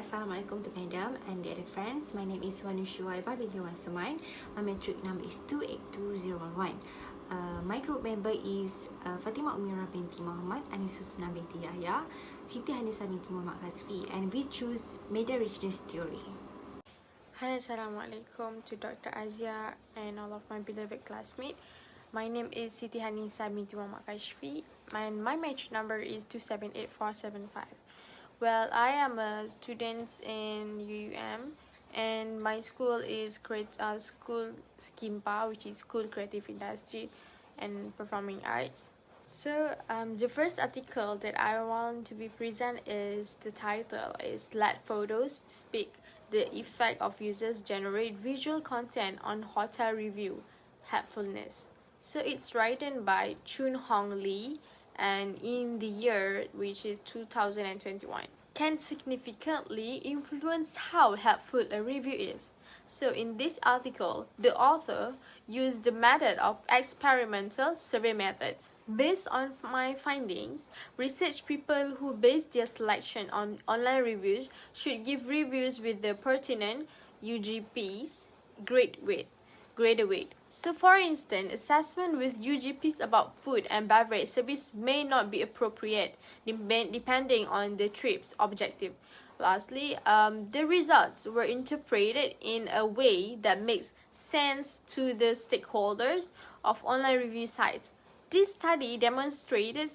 Assalamualaikum to Madam and the other friends. My name is Wanushuaiba binti Wan Semain. My metric number is 282011. My group member is Fatimah Umira binti Muhammad, Anis Husna binti Yahya, Siti Hanisa binti Muhammad Kasfi, and we choose media richness theory. Hi, Assalamualaikum to Dr. Azia and all of my beloved classmates. My name is Siti Hanisa binti Muhammad Kashfi and my metric number is 278475. Well, I am a student in UUM and my school is School SCCT1083, which is School Creative Industry and Performing Arts. So the first article that I want to be present is the title is Let Photos Speak: The Effect of Users Generate Visual Content on Hotel Review Helpfulness. So it's written by Chun Hong Lee and in the year which is 2021 can significantly influence how helpful a review is. So in this article, the author used the method of experimental survey methods. Based on my findings, research people who base their selection on online reviews should give reviews with the pertinent UGPs grade weight. So for instance, assessment with UGPs about food and beverage service may not be appropriate depending on the trip's objective. Lastly, the results were interpreted in a way that makes sense to the stakeholders of online review sites. This study demonstrated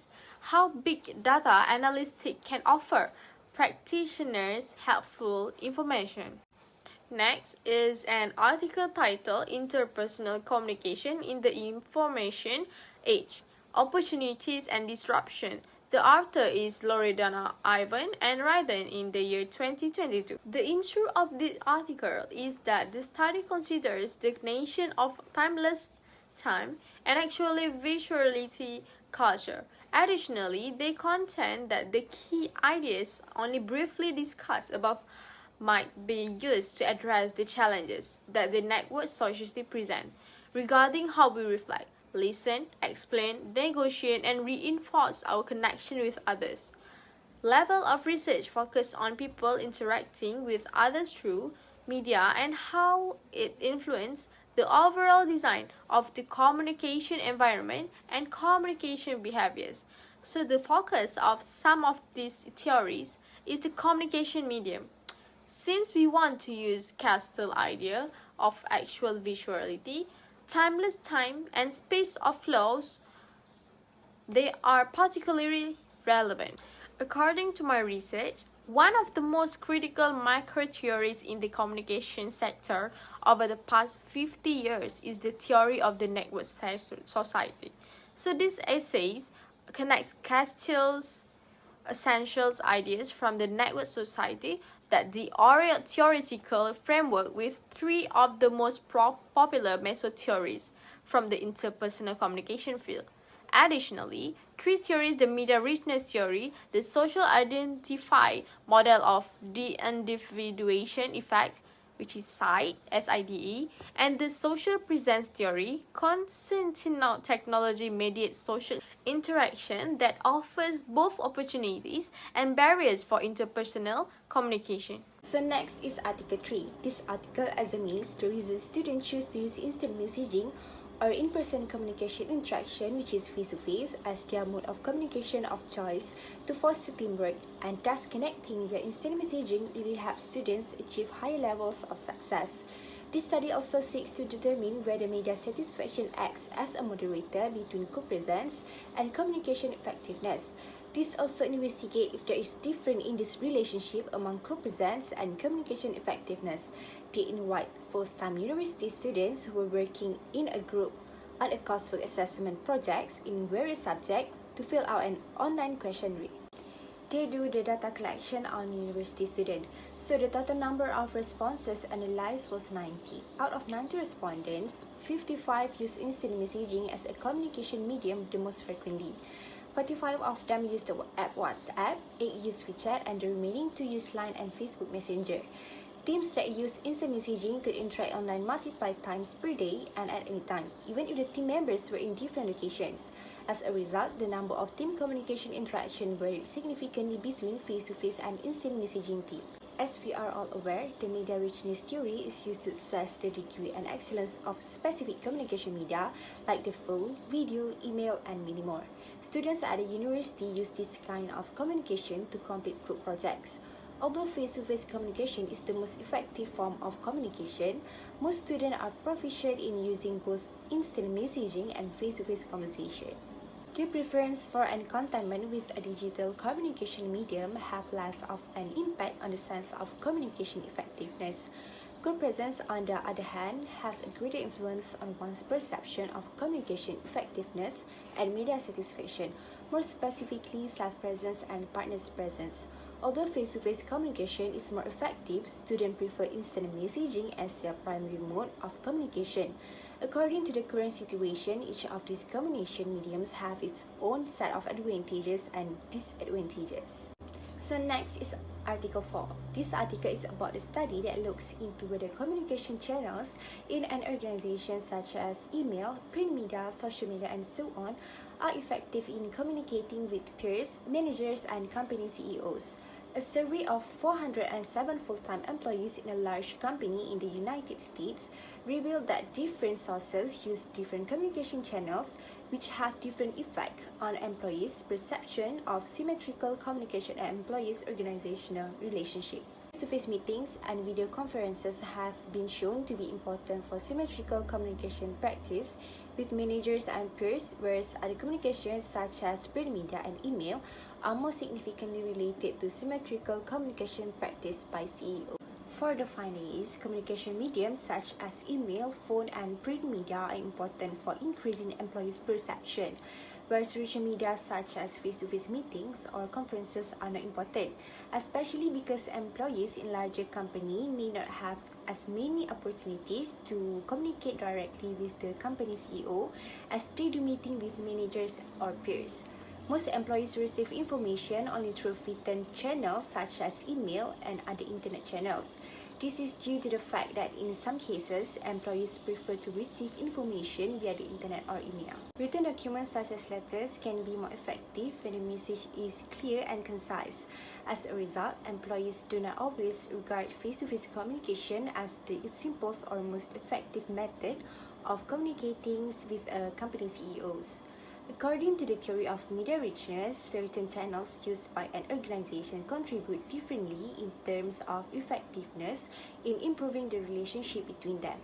how big data analytics can offer practitioners helpful information. Next is an article titled Interpersonal Communication in the Information Age, Opportunities and Disruption. The author is Loredana Ivan and written in the year 2022. The intro of this article is that the study considers the nation of timeless time and actually visuality culture. Additionally, they contend that the key ideas only briefly discussed above might be used to address the challenges that the network society present regarding how we reflect, listen, explain, negotiate, and reinforce our connection with others. Level of research focused on people interacting with others through media and how it influences the overall design of the communication environment and communication behaviors. So the focus of some of these theories is the communication medium. Since we want to use Castle's idea of actual visuality, timeless time and space of flows, they are particularly relevant. According to my research, one of the most critical micro-theories in the communication sector over the past 50 years is the theory of the network society. So this essay connects Castle's essential ideas from the network society that the theoretical framework with three of the most popular method theories from the interpersonal communication field. Additionally, three theories: the media richness theory, the social identify model of de-individuation effect, which is SIDE, and the social presence theory, consistent technology mediates social interaction that offers both opportunities and barriers for interpersonal communication. So next is Article 3. This article examines the reasons students choose to use instant messaging or in-person communication interaction, which is face-to-face, as their mode of communication of choice to foster teamwork, and thus connecting via instant messaging really helps students achieve higher levels of success. This study also seeks to determine whether media satisfaction acts as a moderator between co-presence and communication effectiveness. This also investigates if there is difference in this relationship among co-presence and communication effectiveness. They invite full-time university students who are working in a group on a coursework assessment projects in various subjects to fill out an online questionnaire. They do the data collection on university students. So the total number of responses analyzed was 90. Out of 90 respondents, 55 use instant messaging as a communication medium the most frequently. 45 of them use the app WhatsApp, 8 use WeChat, and the remaining 2 use Line and Facebook Messenger. Teams that use instant messaging could interact online multiple times per day and at any time, even if the team members were in different locations. As a result, the number of team communication interaction varied significantly between face-to-face and instant messaging teams. As we are all aware, the media richness theory is used to assess the degree and excellence of specific communication media like the phone, video, email, and many more. Students at the university use this kind of communication to complete group projects. Although face-to-face communication is the most effective form of communication, most students are proficient in using both instant messaging and face-to-face conversation. The preference for and contentment with a digital communication medium have less of an impact on the sense of communication effectiveness. Group presence, on the other hand, has a greater influence on one's perception of communication effectiveness and media satisfaction, more specifically self-presence and partner's presence. Although face-to-face communication is more effective, students prefer instant messaging as their primary mode of communication. According to the current situation, each of these communication mediums have its own set of advantages and disadvantages. So next is Article 4. This article is about a study that looks into whether communication channels in an organization such as email, print media, social media, and so on are effective in communicating with peers, managers, and company CEOs. A survey of 407 full-time employees in a large company in the United States revealed that different sources use different communication channels which have different effect on employees' perception of symmetrical communication and employees' organizational relationship. Face-to-face meetings and video conferences have been shown to be important for symmetrical communication practice with managers and peers, whereas other communications such as print media and email are more significantly related to symmetrical communication practice by CEO. For the findings, communication mediums such as email, phone, and print media are important for increasing employees' perception, whereas social media such as face-to-face meetings or conferences are not important, especially because employees in larger companies may not have as many opportunities to communicate directly with the company CEO as they do meeting with managers or peers. Most employees receive information only through written channels such as email and other internet channels. This is due to the fact that in some cases, employees prefer to receive information via the internet or email. Written documents such as letters can be more effective when the message is clear and concise. As a result, employees do not always regard face-to-face communication as the simplest or most effective method of communicating with a company CEOs. According to the theory of media richness, certain channels used by an organization contribute differently in terms of effectiveness in improving the relationship between them.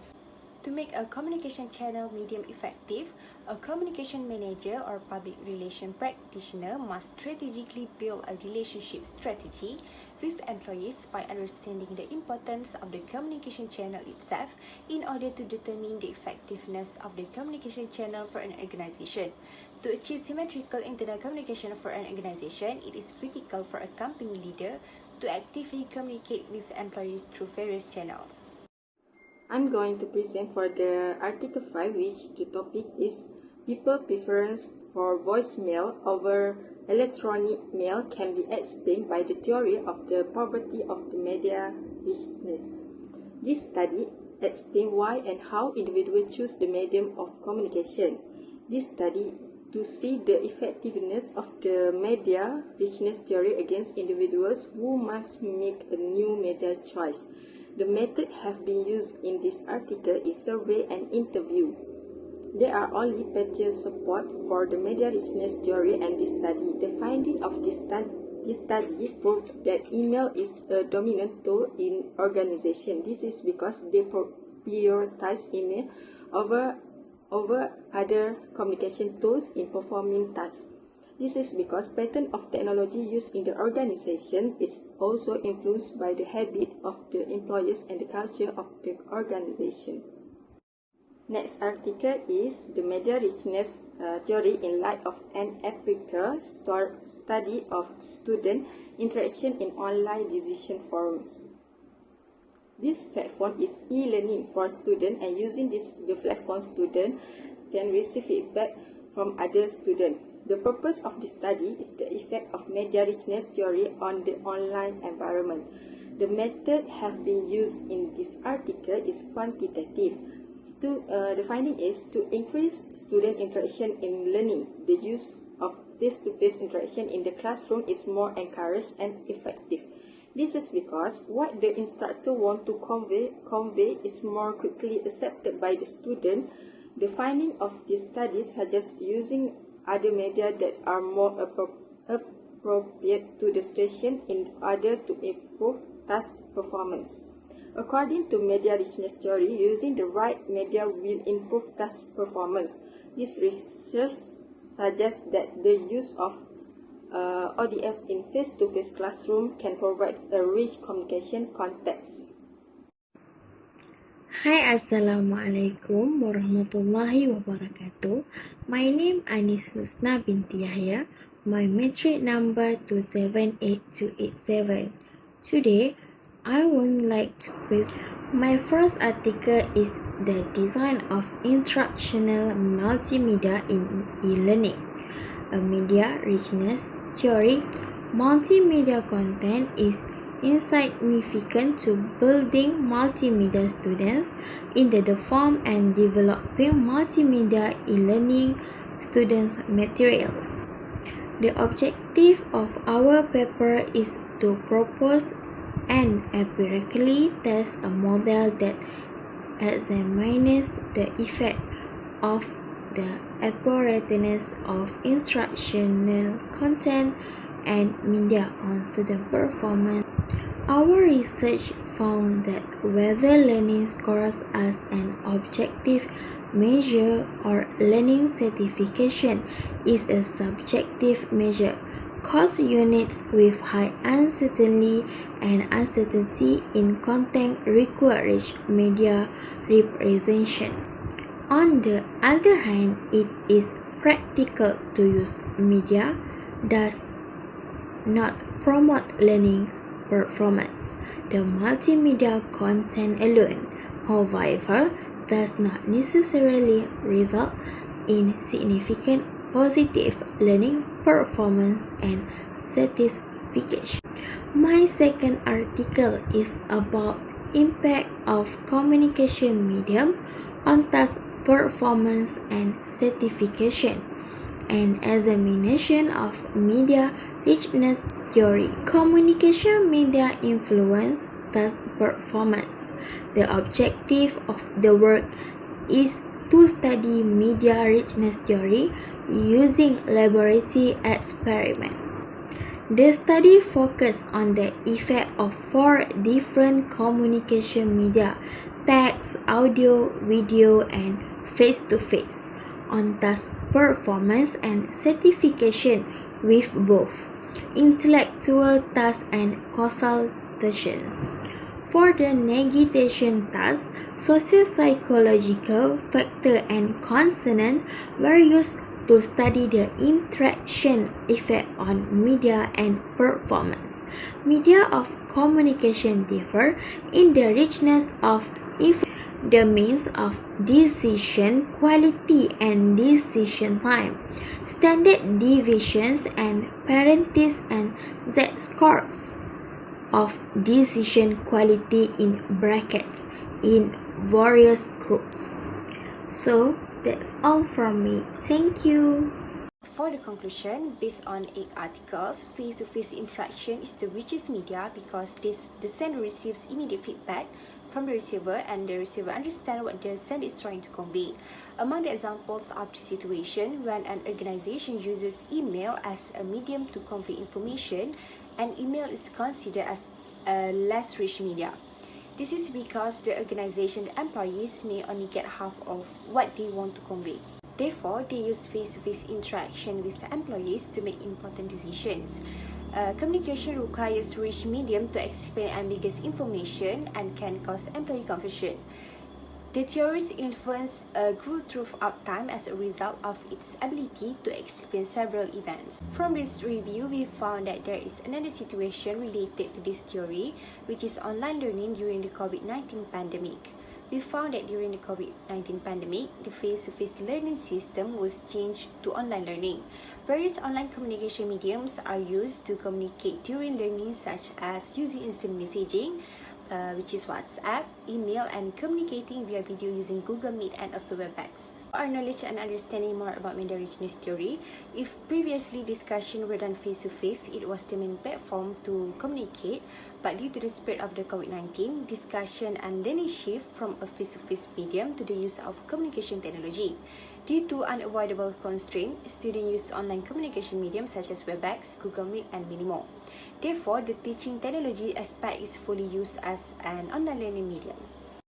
To make a communication channel medium effective, a communication manager or public relation practitioner must strategically build a relationship strategy with employees by understanding the importance of the communication channel itself in order to determine the effectiveness of the communication channel for an organization. To achieve symmetrical internal communication for an organization, it is critical for a company leader to actively communicate with employees through various channels. I'm going to present for the Article 5, which the topic is people preference for voicemail over electronic mail can be explained by the theory of the poverty of the media richness. This study explains why and how individuals choose the medium of communication. This study to see the effectiveness of the media richness theory against individuals who must make a new media choice. The method have been used in this article is survey and interview. There are only partial support for the media richness theory and this study. The finding of this study proved that email is a dominant tool in organization. This is because they prioritize email over other communication tools in performing tasks. This is because pattern of technology used in the organization is also influenced by the habit of the employees and the culture of the organization. Next article is the media richness theory in light of an empirical study of student interaction in online decision forums. This platform is e-learning for students, and using the platform, students can receive feedback from other students. The purpose of this study is the effect of media richness theory on the online environment. The method have been used in this article is quantitative. The finding is to increase student interaction in learning. The use of face-to-face interaction in the classroom is more encouraged and effective. This is because what the instructor wants to convey is more quickly accepted by the student. The finding of these studies suggests using other media that are more appropriate to the situation in order to improve task performance. According to media richness theory, using the right media will improve task performance. This research suggests that the use of ODF in face-to-face classroom can provide a rich communication context. Hi, Assalamualaikum warahmatullahi wabarakatuh. My name Anis Husna binti Yahya. My metric number 278287. Today, I would like to present my first article is the design of instructional multimedia in e-learning. A media richness theory, multimedia content is insignificant to building multimedia students into the form and developing multimedia e-learning students materials. The objective of our paper is to propose and empirically test a model that examines the effect of the appropriateness of instructional content and media on student performance. Our research found that whether learning scores as an objective measure or learning certification is a subjective measure. Course units with high uncertainty and uncertainty in content require rich media representation. On the other hand, it is practical to use media does not promote learning performance. The multimedia content alone, however, does not necessarily result in significant positive learning performance and satisfaction. My second article is about impact of communication medium on task performance and certification, an examination of media richness theory. Communication media influence task performance. The objective of the work is to study media richness theory using laboratory experiment. The study focused on the effect of 4 different communication media: text, audio, video, and face-to-face on task performance and certification with both intellectual tasks and consultations. For the negation task, socio-psychological factors and consonants were used to study the interaction effect on media and performance. Media of communication differ in the richness of the means of decision quality and decision time, standard deviations and parentheses and z-scores of decision quality in brackets in various groups. So that's all from me. Thank you. For the conclusion, based on 8 articles, face-to-face interaction is the richest media because the sender receives immediate feedback from the receiver and the receiver understands what the sender is trying to convey. Among the examples of the situation, when an organization uses email as a medium to convey information, an email is considered as a less rich media. This is because the organization employees may only get half of what they want to convey. Therefore, they use face-to-face interaction with the employees to make important decisions. Communication requires rich medium to explain ambiguous information and can cause employee confusion. The theories influence grew throughout time as a result of its ability to explain several events. From this review, we found that there is another situation related to this theory, which is online learning during the COVID-19 pandemic. We found that during the COVID-19 pandemic, the face-to-face learning system was changed to online learning. Various online communication mediums are used to communicate during learning, such as using instant messaging, which is WhatsApp, email, and communicating via video using Google Meet and also WebEx. For our knowledge and understanding more about media richness theory, if previously discussion were done face-to-face, it was the main platform to communicate, but due to the spread of the COVID-19, discussion and learning shift from a face-to-face medium to the use of communication technology. Due to unavoidable constraints, students use online communication mediums such as WebEx, Google Meet, and many more. Therefore, the teaching technology aspect is fully used as an online learning medium.